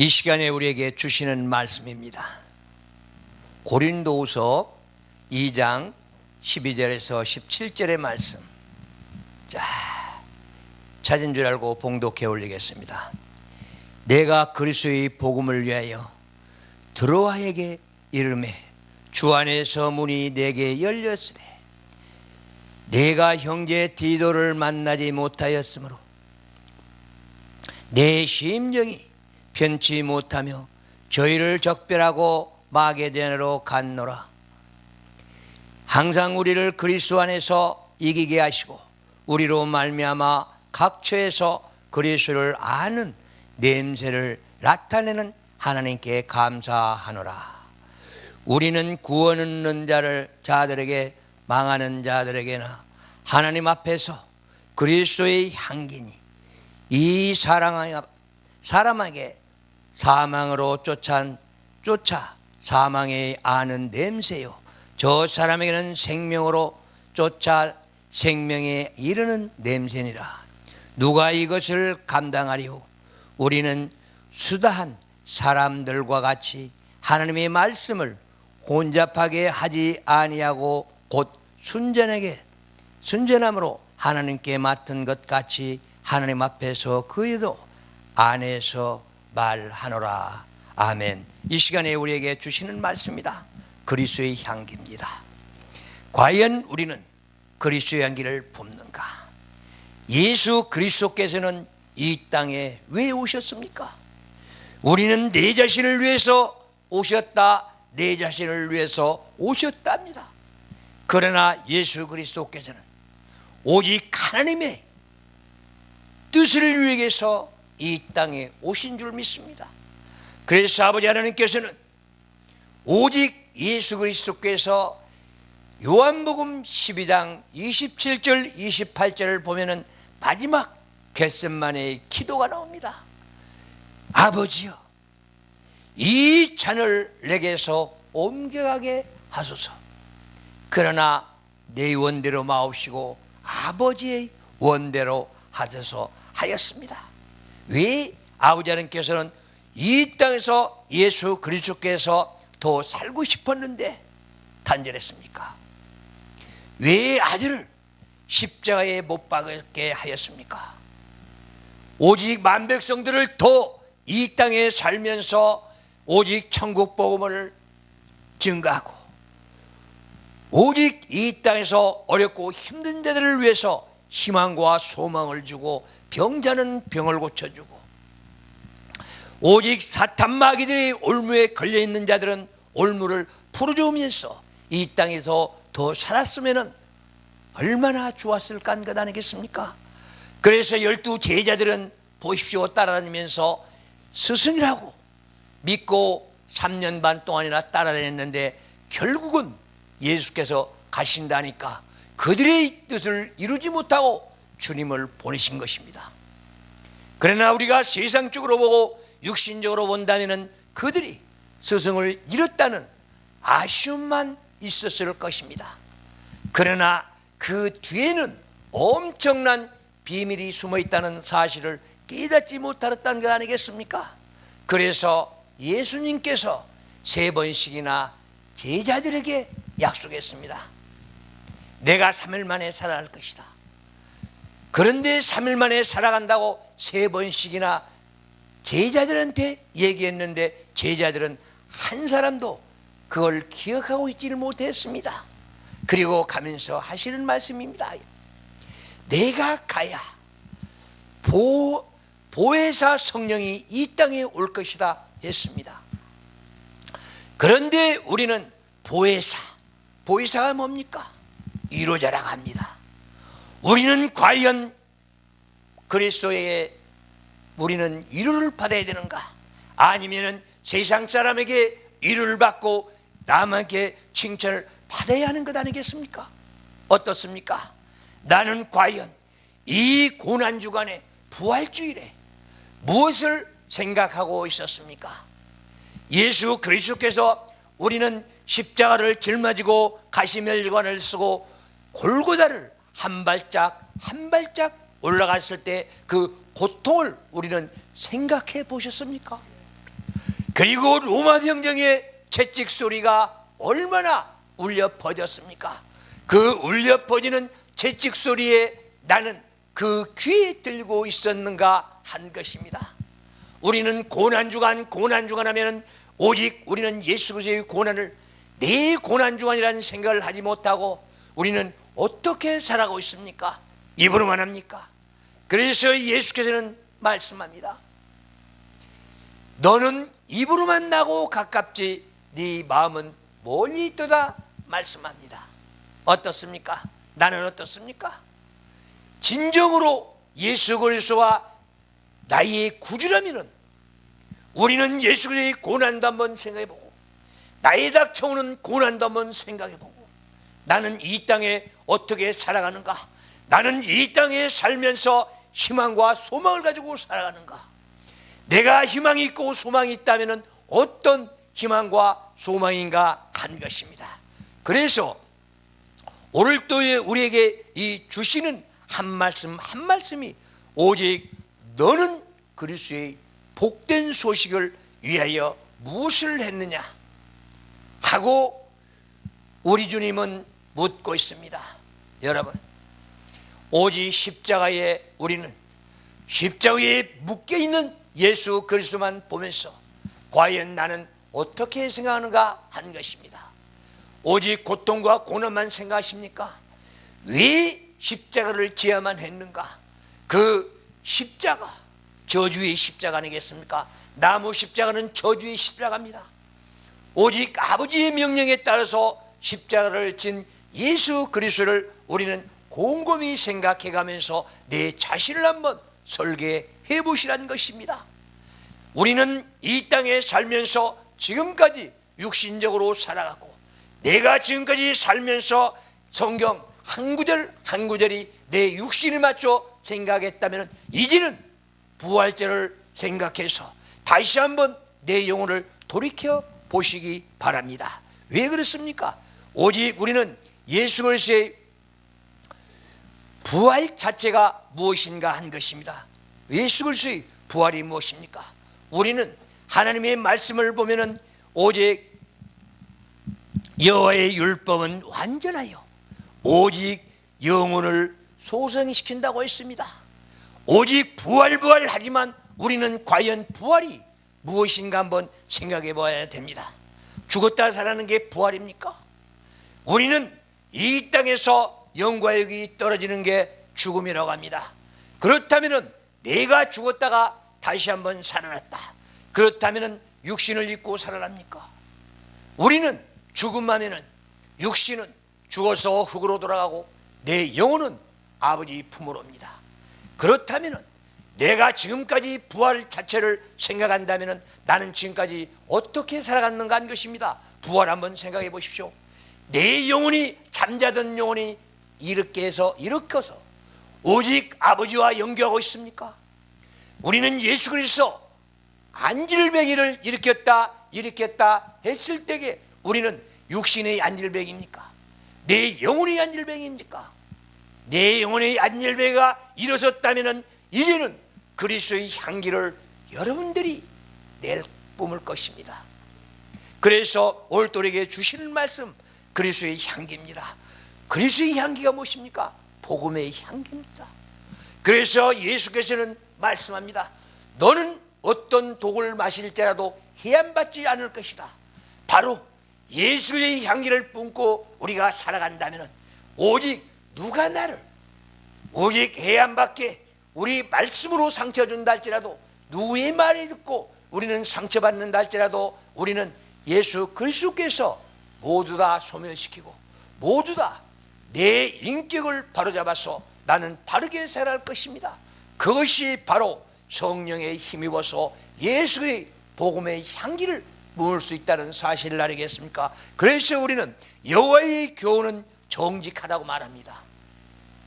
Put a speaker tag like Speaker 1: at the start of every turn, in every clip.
Speaker 1: 이 시간에 우리에게 주시는 말씀입니다. 고린도후서 2장 12절에서 17절의 말씀. 찾은 줄 알고 봉독해 올리겠습니다. 내가 그리스도의 복음을 위하여 드로아에게 이르매 주 안에서 문이 내게 열렸으되 내가 형제 디도를 만나지 못하였으므로 내 심정이 편치 못하며 저희를 적별하고 마게도냐로 갔노라. 항상 우리를 그리스도 안에서 이기게 하시고 우리로 말미암아 각처에서 그리스도를 아는 냄새를 나타내는 하나님께 감사하노라. 우리는 구원 얻는 자들에게 망하는 자들에게나 하나님 앞에서 그리스도의 향기니 이 사람에게 사망으로 쫓아 사망에 아는 냄새요 저 사람에게는 생명으로 쫓아 생명에 이르는 냄새니라. 누가 이것을 감당하리요? 우리는 수다한 사람들과 같이 하나님의 말씀을 혼잡하게 하지 아니하고 곧 순전함으로 하나님께 맡은 것 같이 하나님 앞에서 그에도 안에서 말하노라. 아멘. 이 시간에 우리에게 주시는 말씀입니다. 그리스도의 향기입니다. 과연 우리는 그리스도의 향기를 뿜는가? 예수 그리스도께서는 이 땅에 왜 오셨습니까? 우리는 내 자신을 위해서 오셨다, 내 자신을 위해서 오셨답니다. 그러나 예수 그리스도께서는 오직 하나님의 뜻을 위해서 이 땅에 오신 줄 믿습니다. 그래서 아버지 하나님께서는 오직 예수 그리스도께서 요한복음 12장 27절 28절을 보면은 마지막 겟세마네의 기도가 나옵니다. 아버지여, 이 잔을 내게서 옮겨가게 하소서. 그러나 내 원대로 마옵시고 아버지의 원대로 하소서 하였습니다. 왜 아버지 하나님께서는 이 땅에서 예수 그리스도께서 더 살고 싶었는데 단절했습니까? 왜 아들을 십자가에 못 박게 하였습니까? 오직 만백성들을 더 이 땅에 살면서 오직 천국 복음을 증거하고 오직 이 땅에서 어렵고 힘든 자들을 위해서 희망과 소망을 주고 병자는 병을 고쳐주고 오직 사탄 마귀들의 올무에 걸려있는 자들은 올무를 풀어주면서 이 땅에서 더 살았으면 얼마나 좋았을까 하는 것 아니겠습니까? 그래서 12 제자들은 보십시오 따라다니면서 스승이라고 믿고 3년 반 동안이나 따라다녔는데 결국은 예수께서 가신다니까 그들의 뜻을 이루지 못하고 주님을 보내신 것입니다. 그러나 우리가 세상적으로 보고 육신적으로 본다면 그들이 스승을 잃었다는 아쉬움만 있었을 것입니다. 그러나 그 뒤에는 엄청난 비밀이 숨어 있다는 사실을 깨닫지 못하였다는 것 아니겠습니까? 그래서 예수님께서 3번씩이나 제자들에게 약속했습니다. 내가 3일 만에 살아날 것이다. 그런데 3일 만에 살아간다고 3번씩이나 제자들한테 얘기했는데 제자들은 한 사람도 그걸 기억하고 있지를 못했습니다. 그리고 가면서 하시는 말씀입니다. 내가 가야 보혜사 성령이 이 땅에 올 것이다 했습니다. 그런데 우리는 보혜사가 뭡니까? 위로자라고 합니다. 우리는 과연 그리스도에게 우리는 위로를 받아야 되는가? 아니면 세상 사람에게 위로를 받고 남에게 칭찬을 받아야 하는 것 아니겠습니까? 어떻습니까? 나는 과연 이 고난주간에 부활주일에 무엇을 생각하고 있었습니까? 예수 그리스도께서 우리는 십자가를 짊어지고 가시면류관을 쓰고 골고다를 한 발짝 한 발짝 올라갔을 때 그 고통을 우리는 생각해 보셨습니까? 그리고 로마 병정의 채찍 소리가 얼마나 울려 퍼졌습니까? 그 울려 퍼지는 채찍 소리에 나는 그 귀에 들고 있었는가 한 것입니다. 우리는 고난주간 하면 오직 우리는 예수 그리스도의 고난을 내 고난주간이라는 생각을 하지 못하고 우리는 어떻게 살아가고 있습니까? 입으로만 합니까? 그래서 예수께서는 말씀합니다. 너는 입으로만 나고 가깝지 네 마음은 멀리 있도다 말씀합니다. 어떻습니까? 나는 어떻습니까? 진정으로 예수 그리스도와 나의 구주라면은 우리는 예수 그리스도의 고난도 한번 생각해보고 나에 닥쳐오는 고난도 한번 생각해보고 나는 이 땅에 어떻게 살아가는가? 나는 이 땅에 살면서 희망과 소망을 가지고 살아가는가? 내가 희망이 있고 소망이 있다면 어떤 희망과 소망인가 한 것입니다. 그래서 오늘 또 우리에게 이 주시는 한 말씀이 오직 너는 그리스도의 복된 소식을 위하여 무엇을 했느냐 하고 우리 주님은 묻고 있습니다. 여러분, 오직 십자가에 우리는 십자가에 묶여있는 예수 그리스도만 보면서 과연 나는 어떻게 생각하는가 한 것입니다. 오직 고통과 고난만 생각하십니까? 왜 십자가를 지어야만 했는가? 그 십자가, 저주의 십자가 아니겠습니까? 나무 십자가는 저주의 십자가입니다. 오직 아버지의 명령에 따라서 십자가를 진 예수 그리스도를 우리는 곰곰이 생각해가면서 내 자신을 한번 설계해 보시라는 것입니다. 우리는 이 땅에 살면서 지금까지 육신적으로 살아가고 내가 지금까지 살면서 성경 한 구절 한 구절이 내 육신에 맞춰 생각했다면 이제는 부활절을 생각해서 다시 한번 내 영혼을 돌이켜 보시기 바랍니다. 왜 그렇습니까? 오직 우리는 예수 그리스도의 부활 자체가 무엇인가 한 것입니다. 예수 그리스도의 부활이 무엇입니까? 우리는 하나님의 말씀을 보면은 오직 여호와의 율법은 완전하여 오직 영혼을 소생시킨다고 했습니다. 오직 부활하지만 우리는 과연 부활이 무엇인가 한번 생각해 봐야 됩니다. 죽었다 살아나는 게 부활입니까? 우리는 이 땅에서 영과 육이 떨어지는 게 죽음이라고 합니다. 그렇다면 내가 죽었다가 다시 한번 살아났다. 그렇다면 육신을 입고 살아납니까? 우리는 죽음하면은 육신은 죽어서 흙으로 돌아가고 내 영혼은 아버지 품으로 옵니다. 그렇다면 내가 지금까지 부활 자체를 생각한다면 나는 지금까지 어떻게 살아갔는가 한 것입니다. 부활 한번 생각해 보십시오. 내 영혼이 잠자던 영혼이 이렇게 해서 일으켜서 오직 아버지와 연결하고 있습니까? 우리는 예수 그리스도 안질뱅이를 일으켰다 했을 때에 우리는 육신의 안질뱅이입니까? 내 영혼의 안질뱅이입니까? 내 영혼의 안질뱅이가 일어섰다면 이제는 그리스도의 향기를 여러분들이 내뿜을 것입니다. 그래서 오늘 우리에게 주시는 말씀 그리스도의 향기입니다. 그리스도의 향기가 무엇입니까? 복음의 향기입니다. 그래서 예수께서는 말씀합니다. 너는 어떤 독을 마실지라도 해함받지 않을 것이다. 바로 예수의 향기를 뿜고 우리가 살아간다면 오직 누가 나를 오직 해함받게 우리 말씀으로 상처 준다 할지라도 누구의 말을 듣고 우리는 상처받는다 할지라도 우리는 예수 그리스도께서 모두 다 소멸시키고 모두 다 내 인격을 바로잡아서 나는 바르게 살아갈 것입니다. 그것이 바로 성령에 힘입어서 예수의 복음의 향기를 모을 수 있다는 사실을 알겠습니까? 그래서 우리는 여호와의 교훈은 정직하다고 말합니다.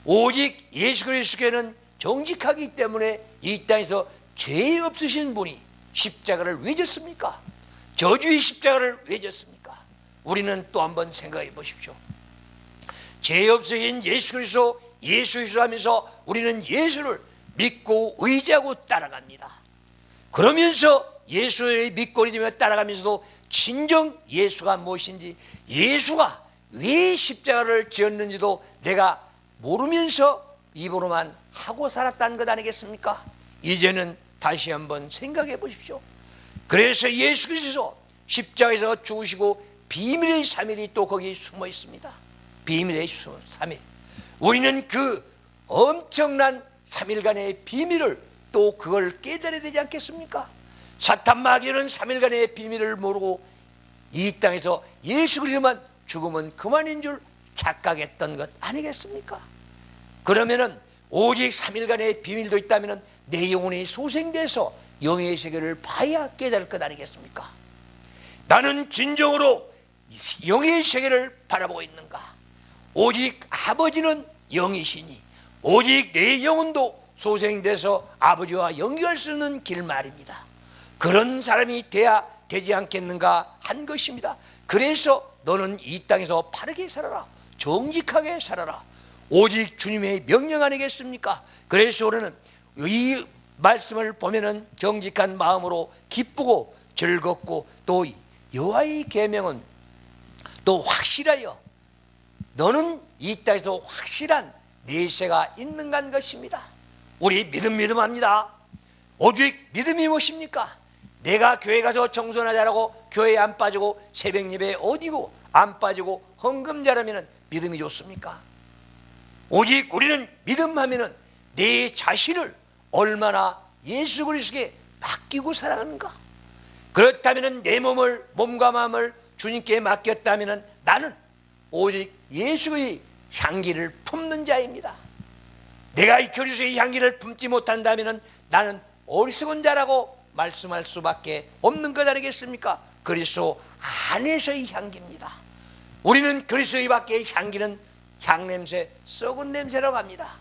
Speaker 1: 오직 예수 그리스도께는 정직하기 때문에 이 땅에서 죄 없으신 분이 십자가를 왜 졌습니까? 저주의 십자가를 왜 졌습니까? 우리는 또 한번 생각해 보십시오. 죄 없으신 예수 그리스도 하면서 우리는 예수를 믿고 의지하고 따라갑니다. 그러면서 예수의 밑거리 되며 따라가면서도 진정 예수가 무엇인지, 예수가 왜 십자가를 지었는지도 내가 모르면서 입으로만 하고 살았다는 것 아니겠습니까? 이제는 다시 한번 생각해 보십시오. 그래서 예수께서 십자가에서 죽으시고 비밀의 3일이 또 거기에 숨어 있습니다. 비밀의 3일. 우리는 그 엄청난 3일간의 비밀을 또 그걸 깨달아야 되지 않겠습니까? 사탄 마귀는 3일간의 비밀을 모르고 이 땅에서 예수 그리스도만 죽으면 그만인 줄 착각했던 것 아니겠습니까? 그러면은 오직 3일간의 비밀도 있다면 내 영혼이 소생돼서 영의 세계를 봐야 깨달을 것 아니겠습니까? 나는 진정으로 영의 세계를 바라보고 있는가? 오직 아버지는 영이시니 오직 내 영혼도 소생돼서 아버지와 연결할 수 있는 길 말입니다. 그런 사람이 돼야 되지 않겠는가 한 것입니다. 그래서 너는 이 땅에서 바르게 살아라, 정직하게 살아라. 오직 주님의 명령 아니겠습니까? 그래서 우리는 이 말씀을 보면은 정직한 마음으로 기쁘고 즐겁고 또 여호와의 계명은 또 확실하여 너는 이 땅에서 확실한 내세가 있는가 한 것입니다. 우리 믿음합니다. 오직 믿음이 무엇입니까? 내가 교회 가서 청소나 잘하고 교회에 안 빠지고 새벽 예배에 어디고 안 빠지고 헌금 잘하면 믿음이 좋습니까? 오직 우리는 믿음하면 내 자신을 얼마나 예수 그리스도께 맡기고 살아가는가. 그렇다면 내 몸과 마음을 주님께 맡겼다면 나는 오직 예수의 향기를 품는 자입니다. 내가 이 그리스도의 향기를 품지 못한다면 나는 어리석은 자라고 말씀할 수밖에 없는 것 아니겠습니까? 그리스도 안에서의 향기입니다. 우리는 그리스도의 밖의 향기는 향냄새, 썩은 냄새라고 합니다.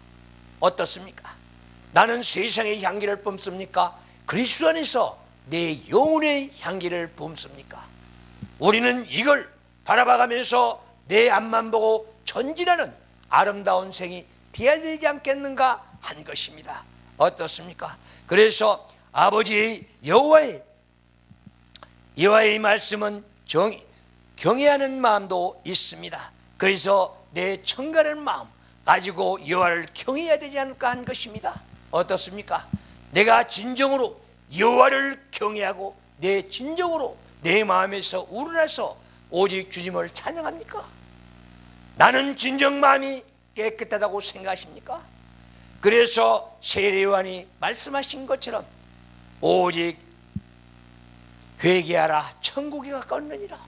Speaker 1: 어떻습니까? 나는 세상의 향기를 뿜습니까? 그리스도 안에서 내 영혼의 향기를 뿜습니까? 우리는 이걸 바라봐가면서 내 앞만 보고 전진하는 아름다운 생이 되어야 되지 않겠는가 한 것입니다. 어떻습니까? 그래서 아버지의 여호와의 말씀은 경외하는 마음도 있습니다. 그래서 내 청가하는 마음 가지고 여호와를 경외해야 되지 않을까 한 것입니다. 어떻습니까? 내가 진정으로 여호와를 경외하고 내 진정으로 내 마음에서 우러나서 오직 주님을 찬양합니까? 나는 진정 마음이 깨끗하다고 생각하십니까? 그래서 세례요한이 말씀하신 것처럼 오직 회개하라, 천국이 가까웠느니라.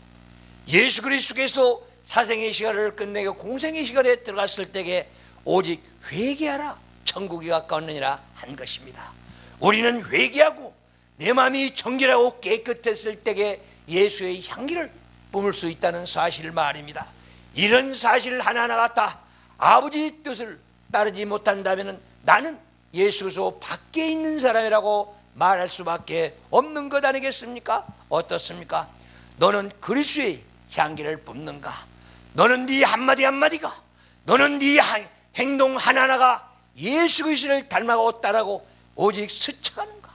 Speaker 1: 예수 그리스도께서 사생의 시간을 끝내고 공생의 시간에 들어갔을 때에 오직 회개하라, 천국이 가까웠느니라 한 것입니다. 우리는 회개하고 내 마음이 정결하고 깨끗했을 때에 예수의 향기를 뿜을 수 있다는 사실 말입니다. 이런 사실 하나하나가 다 아버지의 뜻을 따르지 못한다면 나는 예수 그리스도 밖에 있는 사람이라고 말할 수밖에 없는 것 아니겠습니까? 어떻습니까? 너는 그리스도의 향기를 뿜는가? 너는 네 한마디 한마디가, 너는 네 행동 하나하나가 예수 그리스도를 닮아가고 따라고 오직 스쳐가는가?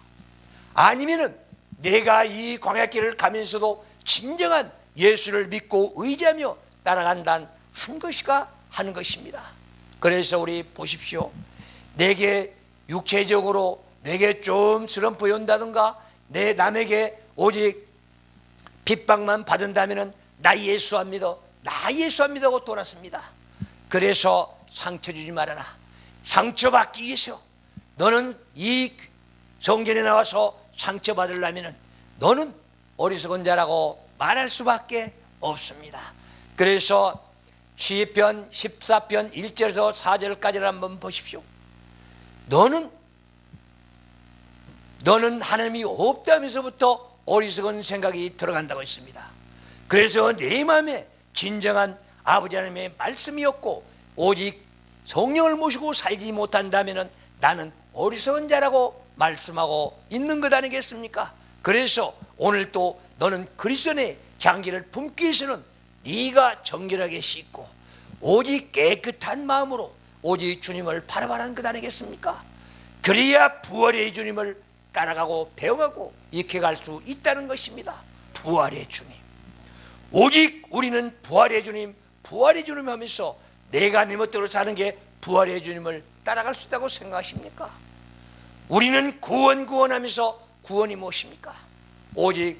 Speaker 1: 아니면은 내가 이 광야길을 가면서도 진정한 예수를 믿고 의지하며 따라간다는 한 것이가 하는 것입니다. 그래서 우리 보십시오. 내게 육체적으로 내게 좀 슬럼프 온다든가 내 남에게 오직 핍박만 받은다면 나 예수 안 믿어, 나 예수 안 믿어 하고 돌았습니다. 그래서 상처 주지 말아라. 상처받기 위해서 너는 이 성전에 나와서 상처받으려면 너는 어리석은 자라고 말할 수밖에 없습니다. 그래서 시편 14편 1절에서 4절까지를 한번 보십시오. 너는 하나님이 없다면서부터 어리석은 생각이 들어간다고 했습니다. 그래서 내 마음에 진정한 아버지 하나님의 말씀이 없고 오직 성령을 모시고 살지 못한다면 나는 어리석은 자라고 말씀하고 있는 것 아니겠습니까? 그래서 오늘 또 너는 그리스도의 향기를 품기 위해서는 네가 정결하게 씻고 오직 깨끗한 마음으로 오직 주님을 바라보라는 것 아니겠습니까? 그래야 부활의 주님을 따라가고 배워가고 익혀갈 수 있다는 것입니다. 부활의 주님, 오직 우리는 부활의 주님, 부활의 주님 하면서 내가 내 멋대로 사는 게 부활의 주님을 따라갈 수 있다고 생각하십니까? 우리는 구원하면서 구원이 무엇입니까? 오직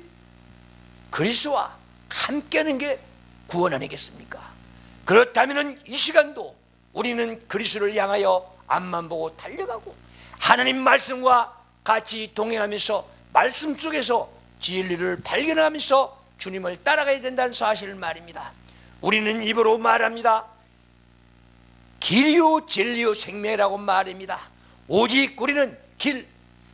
Speaker 1: 그리스도와 함께하는 게 구원 아니겠습니까? 그렇다면 이 시간도 우리는 그리스도를 향하여 앞만 보고 달려가고 하나님 말씀과 같이 동행하면서 말씀 속에서 진리를 발견하면서 주님을 따라가야 된다는 사실을 말입니다. 우리는 입으로 말합니다. 길이요 진리요 생명이라고 말합니다. 오직 우리는 길,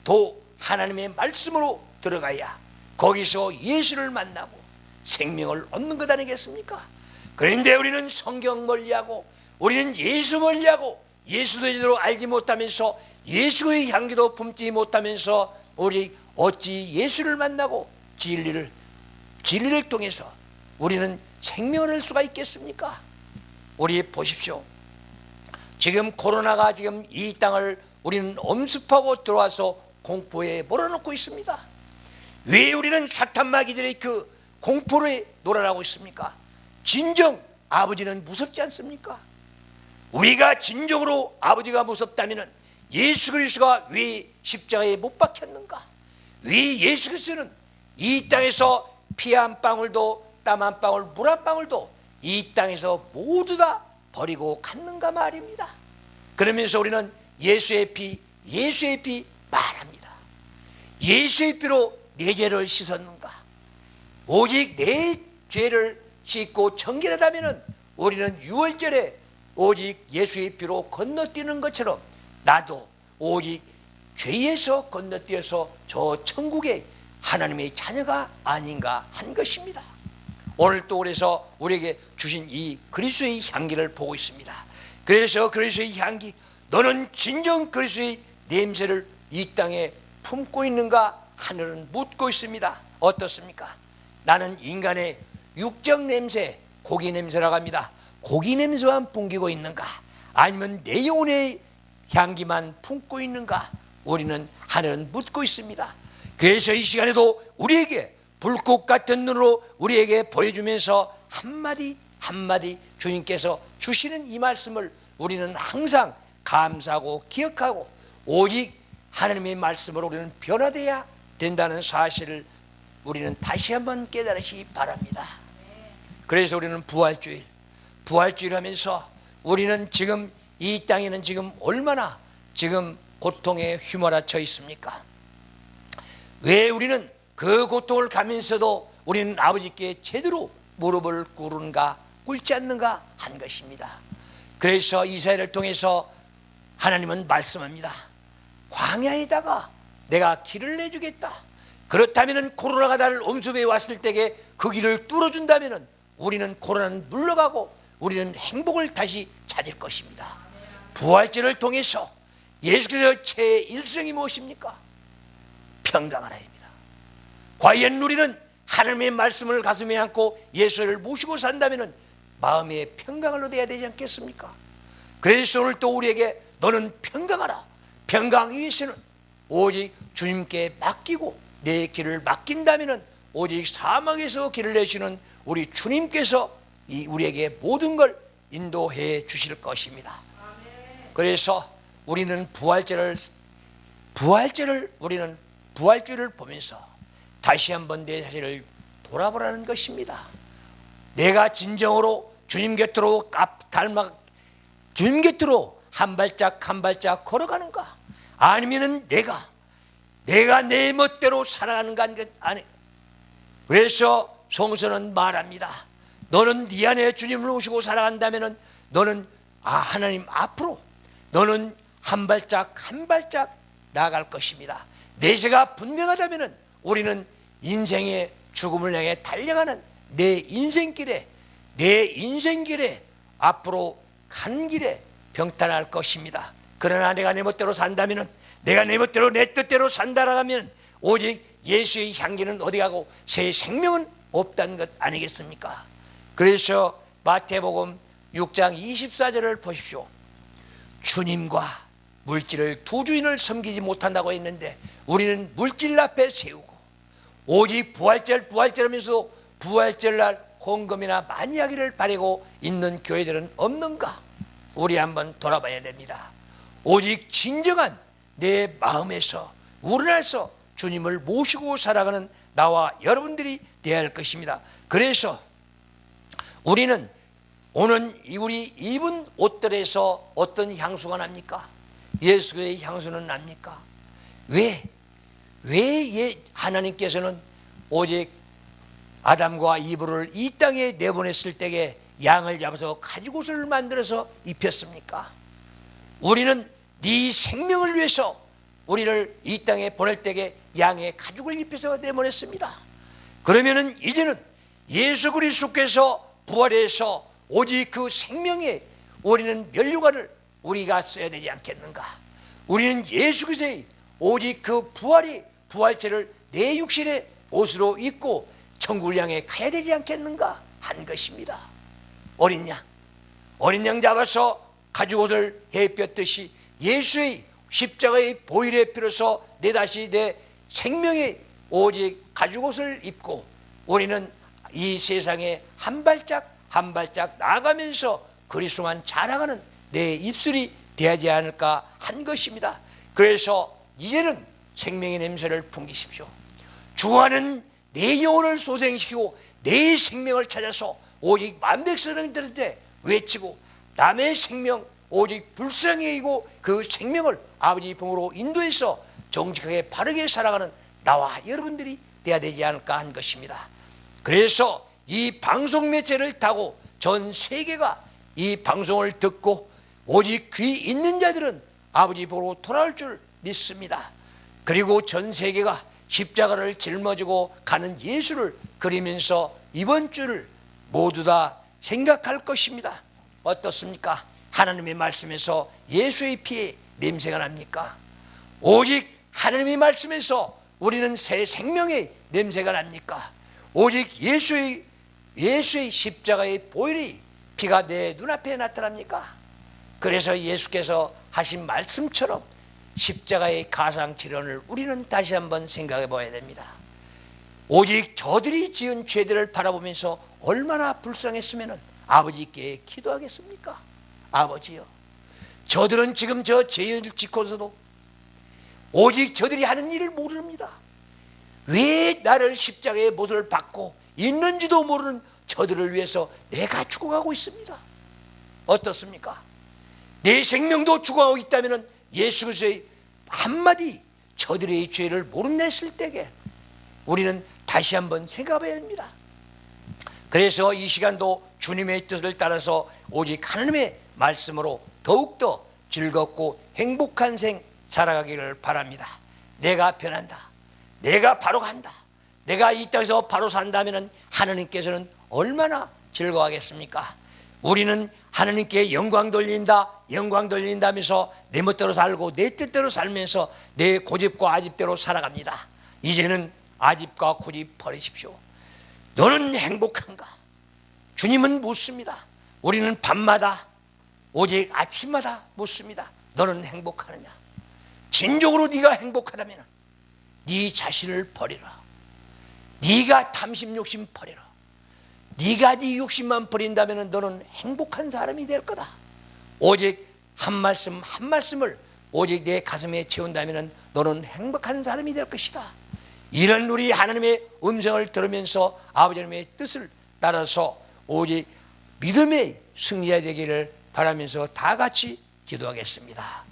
Speaker 1: 도, 하나님의 말씀으로 들어가야 거기서 예수를 만나고 생명을 얻는 것 아니겠습니까? 그런데 우리는 성경 멀리하고 우리는 예수 멀리하고 예수도 제대로 알지 못하면서 예수의 향기도 품지 못하면서 우리 어찌 예수를 만나고 진리를 통해서 우리는 생명을 얻을 수가 있겠습니까? 우리 보십시오. 지금 코로나가 지금 이 땅을 우리는 엄습하고 들어와서 공포에 몰아넣고 있습니다. 왜 우리는 사탄마귀들의 그 공포를 놀아나고 있습니까? 진정 아버지는 무섭지 않습니까? 우리가 진정으로 아버지가 무섭다면 예수 그리스도가 왜 십자가에 못 박혔는가? 왜 예수 그리스도는 이 땅에서 피 한 방울도 땀 한 방울 물 한 방울도 이 땅에서 모두 다 버리고 갔는가 말입니다. 그러면서 우리는 예수의 피 말합니다. 예수의 피로 내 죄를 씻었는가? 오직 내 죄를 씻고 정결하다면 우리는 유월절에 오직 예수의 피로 건너뛰는 것처럼 나도 오직 죄에서 건너뛰어서 저 천국의 하나님의 자녀가 아닌가 한 것입니다. 오늘 또 그래서 우리에게 주신 이 그리스도의 향기를 보고 있습니다. 그래서 그리스도의 향기, 너는 진정 그리스도의 냄새를 이 땅에 품고 있는가? 하늘은 묻고 있습니다. 어떻습니까? 나는 인간의 육적 냄새, 고기 냄새라고 합니다. 고기 냄새만 풍기고 있는가? 아니면 내 영혼의 향기만 품고 있는가? 우리는 하늘은 묻고 있습니다. 그래서 이 시간에도 우리에게 불꽃 같은 눈으로 우리에게 보여주면서 한마디 한마디 주님께서 주시는 이 말씀을 우리는 항상 감사하고 기억하고 오직 하나님의 말씀으로 우리는 변화되어야 된다는 사실을 우리는 다시 한번 깨달으시기 바랍니다. 그래서 우리는 부활주일 하면서 우리는 지금 이 땅에는 지금 얼마나 지금 고통에 휘몰아쳐 있습니까? 왜 우리는 그 고통을 가면서도 우리는 아버지께 제대로 무릎을 꿇은가 꿇지 않는가 한 것입니다. 그래서 이사야를 통해서 하나님은 말씀합니다. 광야에다가 내가 길을 내주겠다. 그렇다면 코로나가 나를 엄습해 왔을 때에 그 길을 뚫어준다면 우리는 코로나는 물러가고 우리는 행복을 다시 찾을 것입니다. 부활절을 통해서 예수께서 제1성이 무엇입니까? 평강하라입니다. 과연 우리는 하나님의 말씀을 가슴에 안고 예수를 모시고 산다면 마음의 평강을 얻어야 되지 않겠습니까? 그래서 오늘 또 우리에게 너는 평강하라. 평강 위해서는 오직 주님께 맡기고 내 길을 맡긴다면 오직 사망에서 길을 내시는 우리 주님께서 우리에게 모든 걸 인도해 주실 것입니다. 그래서 우리는 부활절을 우리는 부활주를 보면서 다시 한번 내 자신을 돌아보라는 것입니다. 내가 진정으로 주님 곁으로 주님 곁으로 한 발짝 한 발짝 걸어가는가? 아니면은 내가 내 멋대로 살아가는 것 아니. 그래서 성서는 말합니다. 너는 네 안에 주님을 모시고 살아간다면은 너는 하나님 앞으로 너는 한 발짝 한 발짝 나아갈 것입니다. 내세가 분명하다면은 우리는 인생의 죽음을 향해 달려가는 내 인생길에 앞으로 간 길에 평탄할 것입니다. 그러나 내가 내 멋대로 산다면은 내가 내 멋대로 내 뜻대로 산다라 하면 오직 예수의 향기는 어디 가고 새 생명은 없다는 것 아니겠습니까? 그래서 마태복음 6장 24절을 보십시오. 주님과 물질을 두 주인을 섬기지 못한다고 했는데 우리는 물질 앞에 세우고 오직 부활절 하면서 부활절날 헌금이나 많이 하기를 바라고 있는 교회들은 없는가? 우리 한번 돌아봐야 됩니다. 오직 진정한 내 마음에서 우러나서 주님을 모시고 살아가는 나와 여러분들이 되어야 할 것입니다. 그래서 우리는 오늘 우리 입은 옷들에서 어떤 향수가 납니까? 예수의 향수는 납니까? 왜 하나님께서는 오직 아담과 이브를 이 땅에 내보냈을 때에 양을 잡아서 가죽옷을 만들어서 입혔습니까? 우리는 네 생명을 위해서 우리를 이 땅에 보낼 때에 양의 가죽을 입혀서 내보냈습니다. 그러면은 이제는 예수 그리스도께서 부활해서 오직 그 생명에 우리는 면류관을 우리가 써야 되지 않겠는가? 우리는 예수 그리스도의 오직 그 부활체를 내 육신의 옷으로 입고 천국을 향해 가야 되지 않겠는가 한 것입니다. 어린 양 잡아서 가죽옷을 입혔듯이 예수의 십자가의 보혈의 피로서 내 다시 내 생명의 오직 가죽옷을 입고 우리는 이 세상에 한 발짝 한 발짝 나아가면서 그리스도만 자랑하는 내 입술이 되지 않을까 한 것입니다. 그래서 이제는 생명의 냄새를 풍기십시오. 주와는 내 영혼을 소생시키고 내 생명을 찾아서 오직 만백성들한테 외치고 남의 생명 오직 불쌍히 여기고 그 생명을 아버지 품으로 인도해서 정직하게 바르게 살아가는 나와 여러분들이 돼야 되지 않을까 한 것입니다. 그래서 이 방송 매체를 타고 전 세계가 이 방송을 듣고 오직 귀 있는 자들은 아버지 보러 돌아올 줄 믿습니다. 그리고 전 세계가 십자가를 짊어지고 가는 예수를 그리면서 이번 주를 모두 다 생각할 것입니다. 어떻습니까? 하나님의 말씀에서 예수의 피에 냄새가 납니까? 오직 하나님의 말씀에서 우리는 새 생명의 냄새가 납니까? 오직 예수의 십자가의 보혈이 피가 내 눈앞에 나타납니까? 그래서 예수께서 하신 말씀처럼 십자가의 가상치료를 우리는 다시 한번 생각해 봐야 됩니다. 오직 저들이 지은 죄들을 바라보면서 얼마나 불쌍했으면 아버지께 기도하겠습니까? 아버지요, 저들은 지금 저 죄를 짓고서도 오직 저들이 하는 일을 모릅니다. 왜 나를 십자가의 못을 받고 있는지도 모르는 저들을 위해서 내가 죽어가고 있습니다. 어떻습니까? 내 생명도 죽어가고 있다면 예수 그리스도의 한마디 저들의 죄를 모른댔을 때에 우리는 다시 한번 생각해야 됩니다. 그래서 이 시간도 주님의 뜻을 따라서 오직 하나님의 말씀으로 더욱더 즐겁고 행복한 생 살아가기를 바랍니다. 내가 변한다, 내가 바로 간다, 내가 이 땅에서 바로 산다면 하나님께서는 얼마나 즐거워하겠습니까? 우리는 하나님께 영광 돌린다면서 내 멋대로 살고 내 뜻대로 살면서 내 고집과 아집대로 살아갑니다. 이제는 아집과 고집 버리십시오. 너는 행복한가? 주님은 묻습니다. 우리는 밤마다 오직 아침마다 묻습니다. 너는 행복하느냐? 진정으로 네가 행복하다면 네 자신을 버리라. 네가 탐심 욕심 버리라. 네가 네 욕심만 버린다면 너는 행복한 사람이 될 거다. 오직 한 말씀을 오직 내 가슴에 채운다면 너는 행복한 사람이 될 것이다. 이런 우리 하나님의 음성을 들으면서 아버지 하나님의 뜻을 따라서 오직 믿음의 승리자 되기를 바라면서 다 같이 기도하겠습니다.